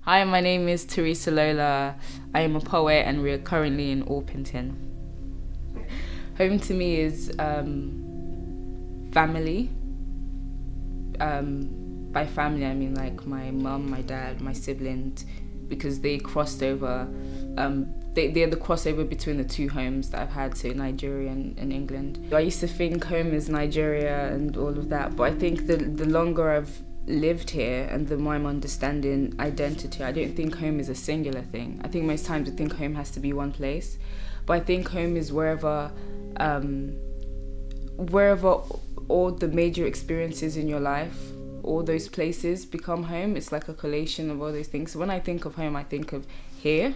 Hi, my name is Theresa A. I am a poet and we're currently in Orpington. Home to me is family. By family, I mean like my mum, my dad, my siblings, because they crossed over. They're the crossover between the two homes that I've had, so Nigeria and England. I used to think home is Nigeria and all of that, but I think the longer I've lived here and the more I'm understanding identity, I don't think home is a singular thing. I think most times I think home has to be one place, but I think home is wherever all the major experiences in your life, all those places become home. It's like a collation of all those things. So when I think of home, I think of here,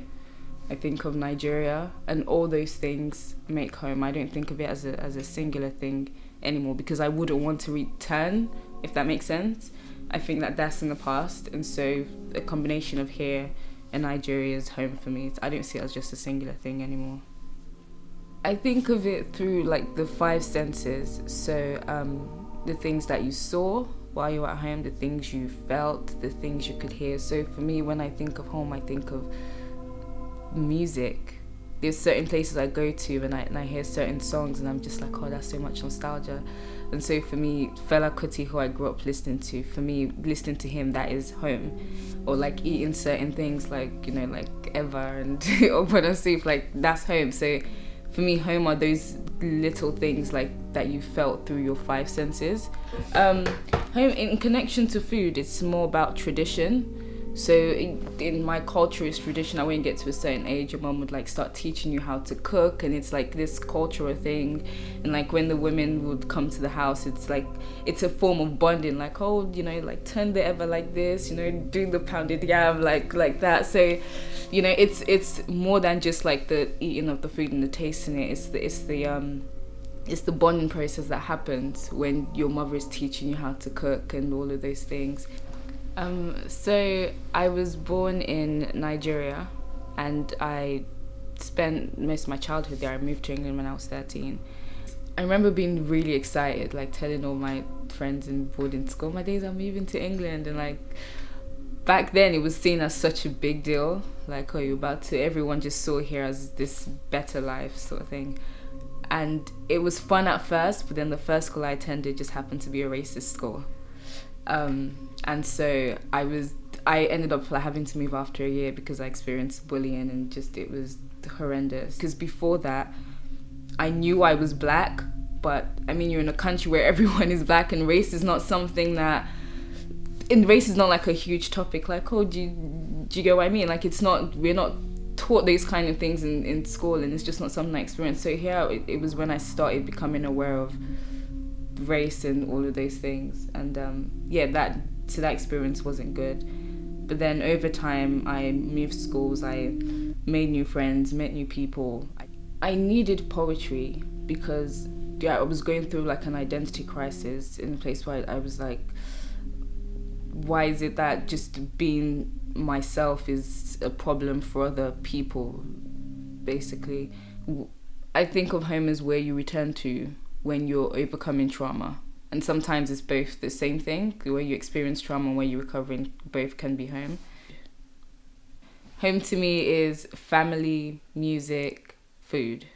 I think of Nigeria, and all those things make home. I don't think of it as a singular thing anymore, because I wouldn't want to return, if that makes sense. I think that's in the past, and so a combination of here and Nigeria is home for me. I don't see it as just a singular thing anymore. I think of it through like the five senses. So the things that you saw while you were at home, the things you felt, the things you could hear. So for me, when I think of home, I think of music. There's certain places I go to and I hear certain songs and I'm just like, oh, that's so much nostalgia. And so for me, Fela Kuti, who I grew up listening to, for me, listening to him, that is home. Or like eating certain things like, like Eva and Obana soup, like that's home. So for me, home are those little things like that you felt through your five senses. Home, in connection to food, it's more about tradition. So in my culture, it's tradition. When you get to a certain age, your mom would like start teaching you how to cook, and it's like this cultural thing. And like when the women would come to the house, it's like it's a form of bonding. Like, oh, like turn the Eva like this, doing the pounded yam like that. So, it's more than just like the eating of the food and the tasting it. It's the bonding process that happens when your mother is teaching you how to cook and all of those things. So I was born in Nigeria and I spent most of my childhood there. I moved to England when I was 13. I remember being really excited, like telling all my friends in boarding school, my days I'm moving to England, and like back then it was seen as such a big deal, like, oh, you're about to, everyone just saw here as this better life sort of thing. And it was fun at first, but then the first school I attended just happened to be a racist school. And so I ended up having to move after a year because I experienced bullying and it was horrendous. Because before that, I knew I was black, but I mean, you're in a country where everyone is black and race is not something race is not like a huge topic. Like, oh, do you get what I mean? Like, we're not taught those kind of things in school, and it's just not something I experienced. So here, it was when I started becoming aware of race and all of those things, and that experience wasn't good. But then over time I moved schools, I made new friends, met new people. I needed poetry because I was going through like an identity crisis, in a place where I was like, why is it that just being myself is a problem for other people, basically. I think of home as where you return to when you're overcoming trauma. And sometimes it's both the same thing. Where you experience trauma and where you're recovering, both can be home. Home to me is family, music, food.